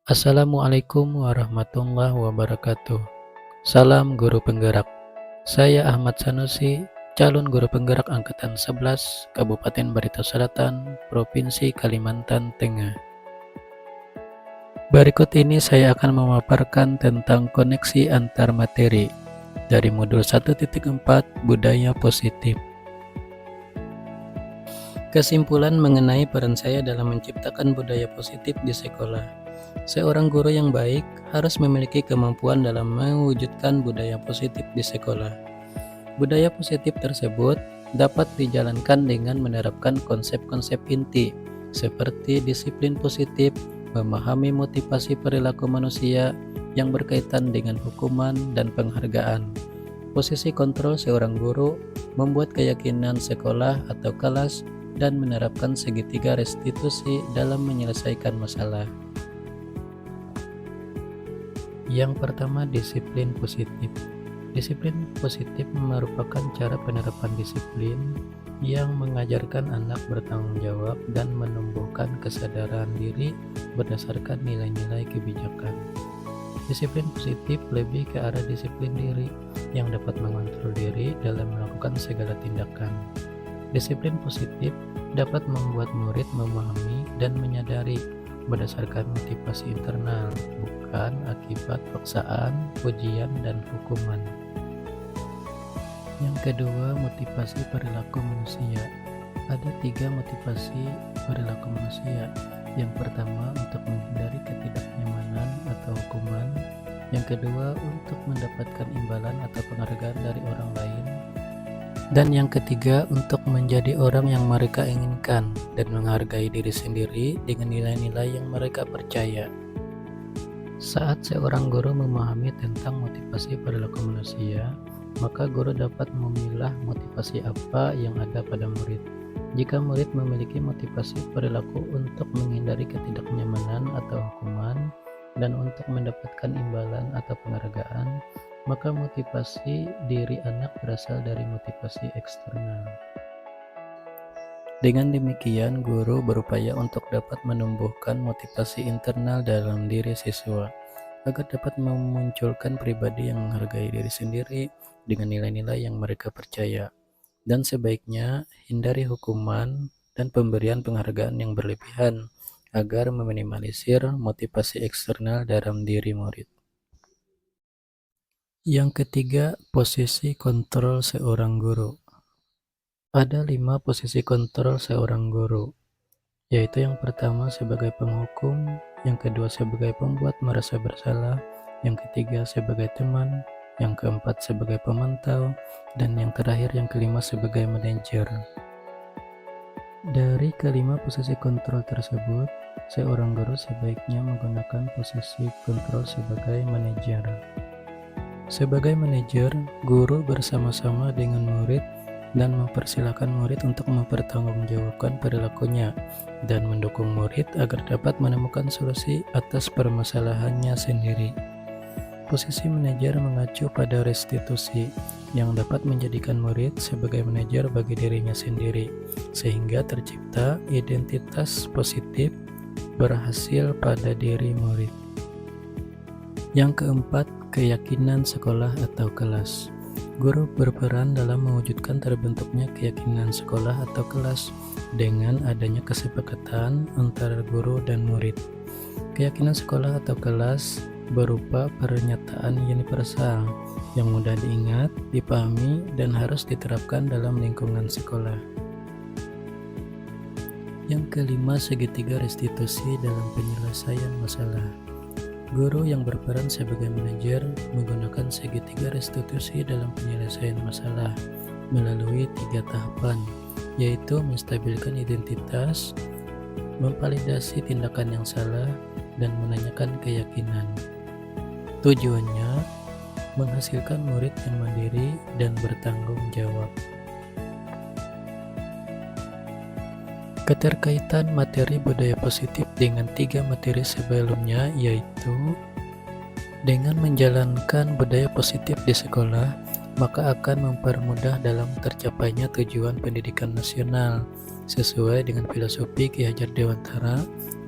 Assalamualaikum warahmatullahi wabarakatuh. Salam guru penggerak. Saya Ahmad Sanusi, calon guru penggerak angkatan 11 Kabupaten Barito Selatan, Provinsi Kalimantan Tengah. Berikut ini saya akan memaparkan tentang koneksi antar materi dari modul 1.4 Budaya Positif. Kesimpulan mengenai peran saya dalam menciptakan budaya positif di sekolah. Seorang guru yang baik harus memiliki kemampuan dalam mewujudkan budaya positif di sekolah. Budaya positif tersebut dapat dijalankan dengan menerapkan konsep-konsep inti seperti disiplin positif, memahami motivasi perilaku manusia yang berkaitan dengan hukuman dan penghargaan. Posisi kontrol seorang guru membuat keyakinan sekolah atau kelas dan menerapkan segitiga restitusi dalam menyelesaikan masalah. Yang pertama, disiplin positif. Disiplin positif merupakan cara penerapan disiplin yang mengajarkan anak bertanggung jawab dan menumbuhkan kesadaran diri berdasarkan nilai-nilai kebijakan. Disiplin positif lebih ke arah disiplin diri yang dapat mengontrol diri dalam melakukan segala tindakan. Disiplin positif dapat membuat murid memahami dan menyadari berdasarkan motivasi internal, bukan akibat paksaan, ujian, dan hukuman. Yang kedua, motivasi perilaku manusia. Ada 3 motivasi perilaku manusia. Yang pertama, untuk menghindari ketidaknyamanan atau hukuman. Yang kedua, untuk mendapatkan imbalan atau penghargaan dari orang lain. Dan yang ketiga, untuk menjadi orang yang mereka inginkan dan menghargai diri sendiri dengan nilai-nilai yang mereka percaya. Saat seorang guru memahami tentang motivasi perilaku manusia, maka guru dapat memilah motivasi apa yang ada pada murid. Jika murid memiliki motivasi perilaku untuk menghindari ketidaknyamanan atau hukuman dan untuk mendapatkan imbalan atau penghargaan, maka motivasi diri anak berasal dari motivasi eksternal. Dengan demikian, guru berupaya untuk dapat menumbuhkan motivasi internal dalam diri siswa, agar dapat memunculkan pribadi yang menghargai diri sendiri dengan nilai-nilai yang mereka percaya. Dan sebaiknya hindari hukuman dan pemberian penghargaan yang berlebihan, agar meminimalisir motivasi eksternal dalam diri murid. Yang ketiga, posisi kontrol seorang guru. Ada 5 posisi kontrol seorang guru, yaitu yang pertama sebagai penghukum, yang kedua sebagai pembuat merasa bersalah, yang ketiga sebagai teman, yang keempat sebagai pemantau, dan yang terakhir yang kelima sebagai manajer. Dari kelima posisi kontrol tersebut, seorang guru sebaiknya menggunakan posisi kontrol sebagai manajer. Sebagai manajer, guru bersama-sama dengan murid dan mempersilahkan murid untuk mempertanggungjawabkan perilakunya dan mendukung murid agar dapat menemukan solusi atas permasalahannya sendiri. Posisi manajer mengacu pada restitusi yang dapat menjadikan murid sebagai manajer bagi dirinya sendiri, sehingga tercipta identitas positif berhasil pada diri murid. Yang keempat, keyakinan sekolah atau kelas. Guru berperan dalam mewujudkan terbentuknya keyakinan sekolah atau kelas dengan adanya kesepakatan antara guru dan murid. Keyakinan sekolah atau kelas berupa pernyataan universal yang mudah diingat, dipahami, dan harus diterapkan dalam lingkungan sekolah. Yang kelima, segitiga restitusi dalam penyelesaian masalah. Guru yang berperan sebagai manajer menggunakan segitiga restitusi dalam penyelesaian masalah melalui 3 tahapan, yaitu menstabilkan identitas, memvalidasi tindakan yang salah, dan menanyakan keyakinan. Tujuannya menghasilkan murid yang mandiri dan bertanggung jawab. Keterkaitan materi budaya positif dengan 3 materi sebelumnya, yaitu dengan menjalankan budaya positif di sekolah, maka akan mempermudah dalam tercapainya tujuan pendidikan nasional sesuai dengan filosofi Ki Hajar Dewantara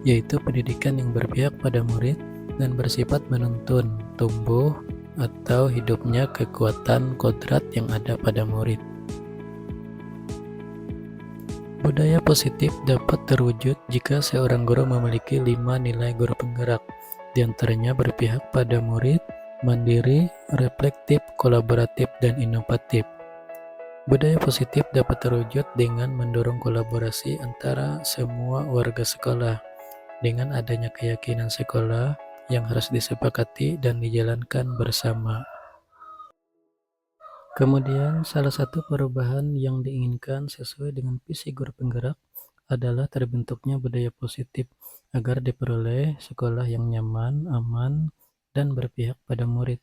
yaitu pendidikan yang berpihak pada murid dan bersifat menuntun, tumbuh, atau hidupnya kekuatan kodrat yang ada pada murid. Budaya positif dapat terwujud jika seorang guru memiliki 5 nilai guru penggerak, di antaranya berpihak pada murid, mandiri, reflektif, kolaboratif, dan inovatif. Budaya positif dapat terwujud dengan mendorong kolaborasi antara semua warga sekolah, dengan adanya keyakinan sekolah yang harus disepakati dan dijalankan bersama. Kemudian, salah satu perubahan yang diinginkan sesuai dengan visi guru penggerak adalah terbentuknya budaya positif agar diperoleh sekolah yang nyaman, aman, dan berpihak pada murid.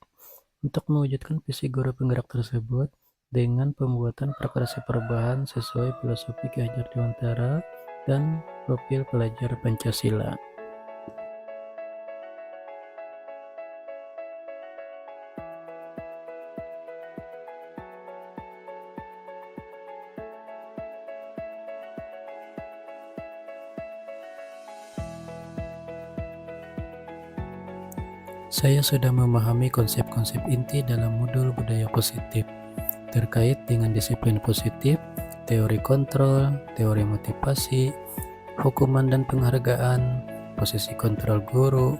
Untuk mewujudkan visi guru penggerak tersebut, dengan pembuatan prakarya perubahan sesuai filosofi Ki Hajar Dewantara dan profil pelajar Pancasila. Saya sudah memahami konsep-konsep inti dalam modul budaya positif terkait dengan disiplin positif, teori kontrol, teori motivasi, hukuman dan penghargaan, posisi kontrol guru,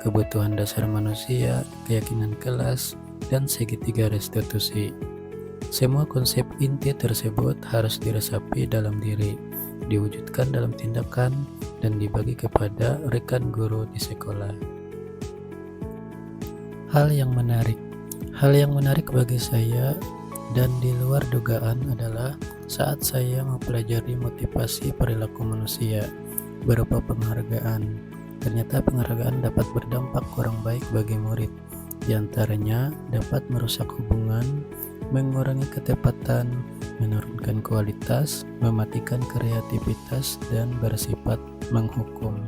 kebutuhan dasar manusia, keyakinan kelas, dan segitiga restitusi. Semua konsep inti tersebut harus diresapi dalam diri, diwujudkan dalam tindakan, dan dibagi kepada rekan guru di sekolah. Hal yang menarik bagi saya dan di luar dugaan adalah saat saya mempelajari motivasi perilaku manusia berupa penghargaan. Ternyata penghargaan dapat berdampak kurang baik bagi murid. Di antaranya dapat merusak hubungan, mengurangi ketepatan, menurunkan kualitas, mematikan kreativitas, dan bersifat menghukum.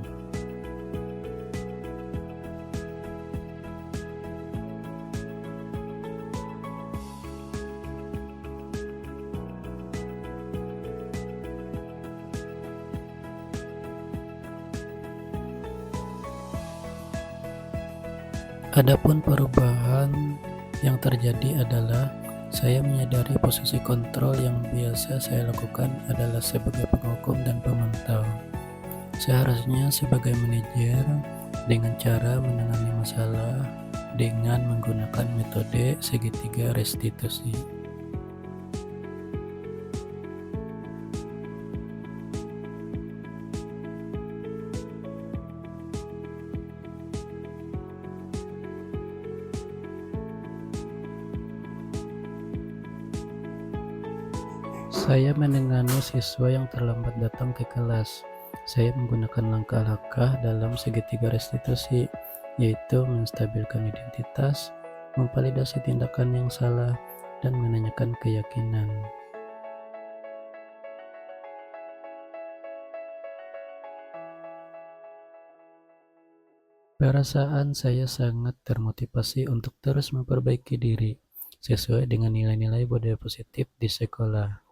Adapun perubahan yang terjadi adalah saya menyadari posisi kontrol yang biasa saya lakukan adalah sebagai penghukum dan pemantau. Seharusnya sebagai manajer dengan cara menangani masalah dengan menggunakan metode segitiga restitusi. Saya menangani siswa yang terlambat datang ke kelas. Saya menggunakan langkah-langkah dalam segitiga restitusi, yaitu menstabilkan identitas, memvalidasi tindakan yang salah, dan menanyakan keyakinan. Perasaan saya sangat termotivasi untuk terus memperbaiki diri, sesuai dengan nilai-nilai budaya positif di sekolah.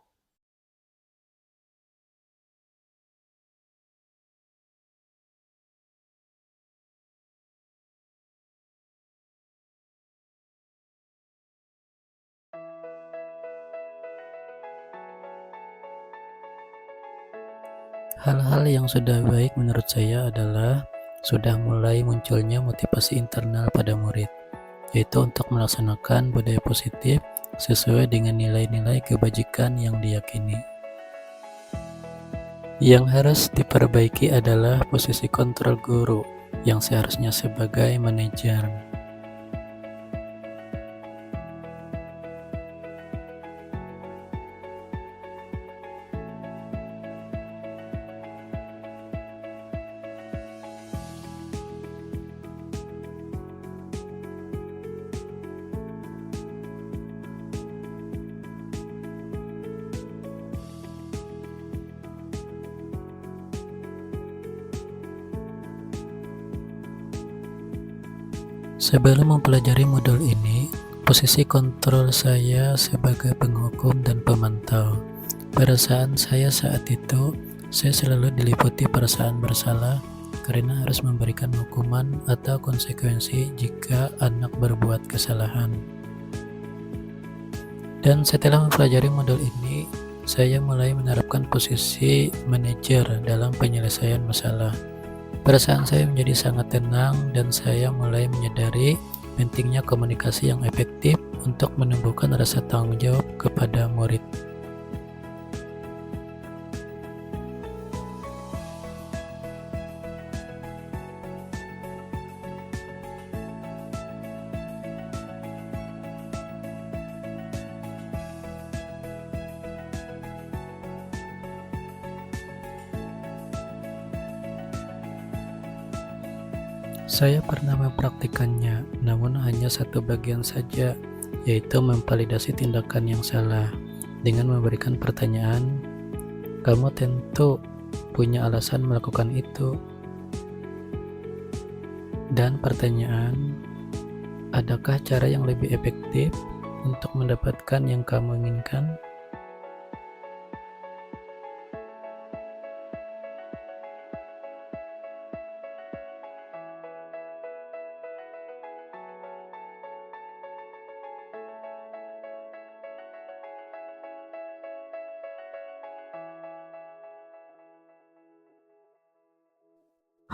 Hal-hal yang sudah baik menurut saya adalah sudah mulai munculnya motivasi internal pada murid, yaitu untuk melaksanakan budaya positif sesuai dengan nilai-nilai kebajikan yang diyakini. Yang harus diperbaiki adalah posisi kontrol guru yang seharusnya sebagai manajer. Sebelum mempelajari modul ini, posisi kontrol saya sebagai penghukum dan pemantau. Perasaan saya saat itu, saya selalu diliputi perasaan bersalah karena harus memberikan hukuman atau konsekuensi jika anak berbuat kesalahan. Dan setelah mempelajari modul ini, saya mulai menerapkan posisi manajer dalam penyelesaian masalah. Perasaan saya menjadi sangat tenang dan saya mulai menyadari pentingnya komunikasi yang efektif untuk menumbuhkan rasa tanggung jawab kepada murid. Saya pernah mempraktikannya, namun hanya satu bagian saja, yaitu memvalidasi tindakan yang salah dengan memberikan pertanyaan, "Kamu tentu punya alasan melakukan itu." Dan pertanyaan, "Adakah cara yang lebih efektif untuk mendapatkan yang kamu inginkan?"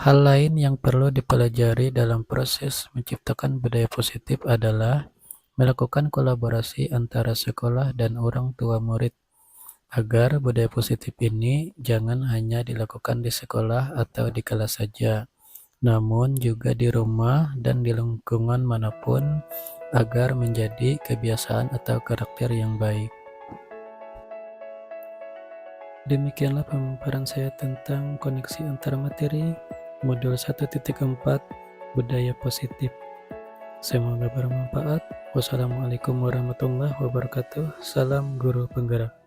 Hal lain yang perlu dipelajari dalam proses menciptakan budaya positif adalah melakukan kolaborasi antara sekolah dan orang tua murid, agar budaya positif ini jangan hanya dilakukan di sekolah atau di kelas saja, namun juga di rumah dan di lingkungan manapun, agar menjadi kebiasaan atau karakter yang baik. Demikianlah pemaparan saya tentang koneksi antara materi modul 1.4 budaya positif. Semoga bermanfaat. Wassalamualaikum warahmatullahi wabarakatuh. Salam guru penggerak.